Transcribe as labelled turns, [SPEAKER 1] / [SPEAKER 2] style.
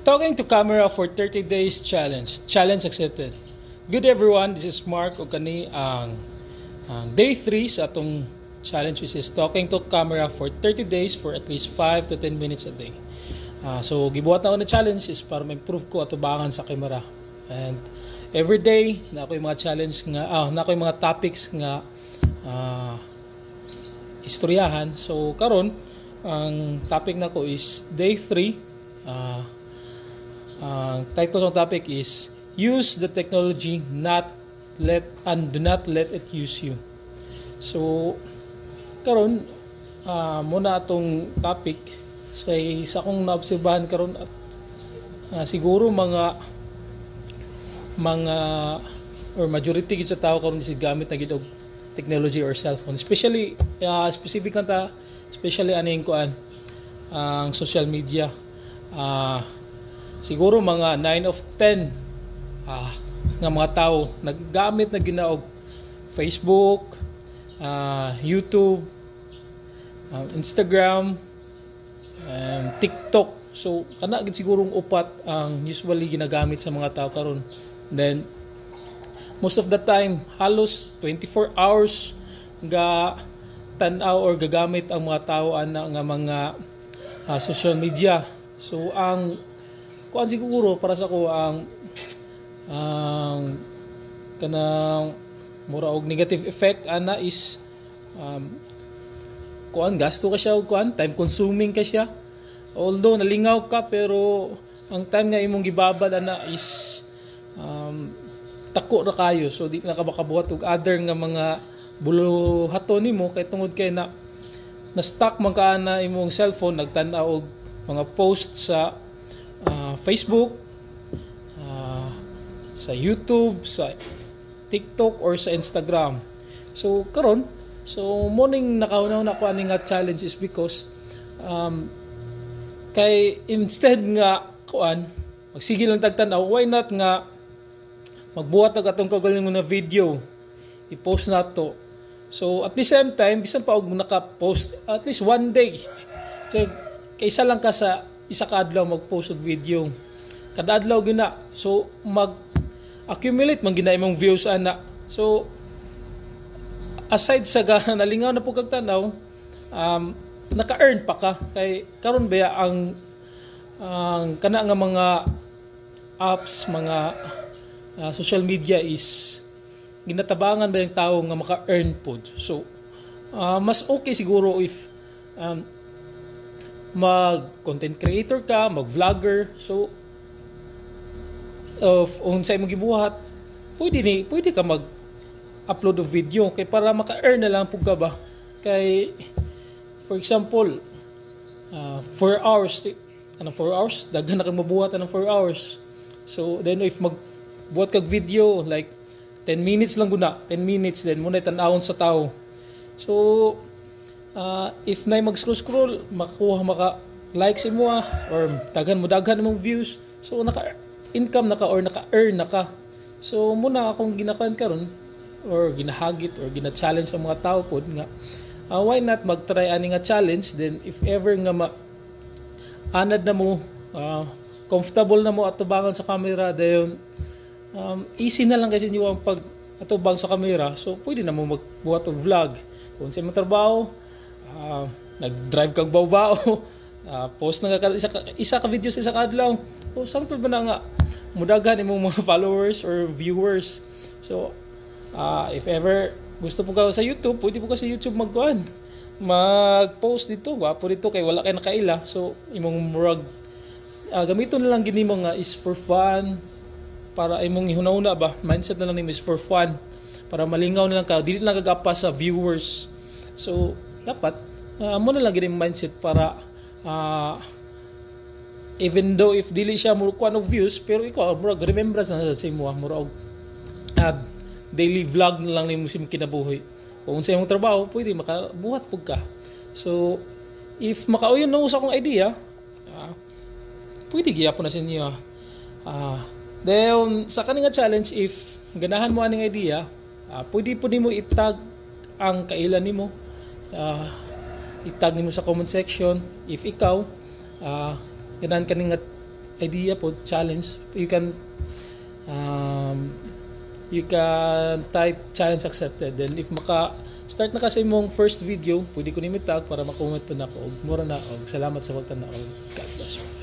[SPEAKER 1] Talking to camera for 30 days challenge. Challenge accepted. Good everyone, this is Mark o kani ang day 3 sa atong challenge, which is talking to camera for 30 days for at least 5 to 10 minutes a day. So gibuhat na ako na challenge is para ma-improve ko atubangan sa camera. And every day na ako yung mga challenge nga na ako yung mga topics nga istoryahan. So karon ang topic nako is day 3. Ang title ng topic is use the technology do not let it use you. So karon muna atong topic sa akong naobserbahan karon at siguro mga or majority gid sa tao karon is gamit na gid og technology or cellphone, especially specific kanta, especially aning kuan ang social media. Siguro mga 9 of 10 nga mga tao naggamit na ginaog Facebook, YouTube, Instagram, TikTok. So kana gid sigurong upat ang usually ginagamit sa mga tao karon. Then most of the time halos 24 hours ga tan-aw or gagamit ang mga tao ana nga mga social media. So ang kuan siguro para sa ko ang kanang mura og negative effect ana is kuan gasto ka siya og kuan time consuming ka siya, although nalingaw ka pero ang time nga imong gibabad ana is tako ra kayo, so di na ka makabuhat og other nga mga buluhaton nimo kay tungod kay na stuck man ka na imong cellphone nagtan-aw og mga post sa Facebook, sa YouTube, sa TikTok or sa Instagram. So karon, morning nakahunaw na ko ani nga challenge is because kay instead nga kuan magsige lang tagtan-aw, why not nga magbuhat og atong kaugalingon na video, i-post nato. So at the same time bisan pa og naka-post at least one day kay isa lang ka sa isa ka adlaw mag-post og video kada adlaw gina, so mag-accumulate man gina imong views ana. So aside sa nalingaw na po kag tanaw, naka-earn pa ka kay karon ba ang kana nga mga apps, mga social media is ginatabangan ba yung tao nga maka-earn pod. So mas okay siguro if mag-content creator ka, mag-vlogger. So unsay mo gibuhat, pwede ka mag-upload ng video kay para maka-earn na lang pug ka ba. Kay for example, 4 hours daghan na kang mabuhat ng 4 hours. So then if magbuhat kag video like 10 minutes lang guna, 10 minutes then muna tan-awon sa tao. So if na mag-scroll maka-likes mo or daghan mong views, so naka-income or naka-earn na ka. So muna akong ginakan karon or ginahagit or gina-challenge sa mga tao pod nga why not mag-try ani nga challenge, then if ever nga anad na mo, comfortable na mo atubangan sa camera, dayon easy na lang kasi inyo ang pag atubang sa camera. So pwede na mo magbuhat og vlog kung sa imong trabaho. Nag-drive kag baw-baw, post na ka isa ka video sa isa ka adlaw. So samtod ba na nga mudaghan imong mga followers or viewers. So if ever gusto po ka sa YouTube, pwede po ka sa YouTube mag-post dito, wapo dito kay wala kay nakaila. So imong murag gamiton na lang gini mo nga is for fun, para imong ihuna-una ba, mindset na lang nimo is for fun, para malingaw na lang ka, dili lang kagapa sa viewers. So dapat mo na lang gid mindset para even though if dili siya mo kuan og views, pero ikaw murag remembrance na sa imo, murag daily vlog na lang nimo sim kinabuhi. Kung sa imong trabaho pwede makabuhat pug ka. So if makauyon na sa akong idea, pwede gyapon na sa inyo. Then sa kaning challenge, if ganahan mo aning idea, pwede po nimo itag ang kailan nimo. Itag nimo sa comment section if ikaw ganahan ka nga idea po, challenge, you can type challenge accepted. Then if start na kasi mong first video, pwede ko nimi tag para makomment po na ako. Mura na og salamat sa pagtanaw. God bless you.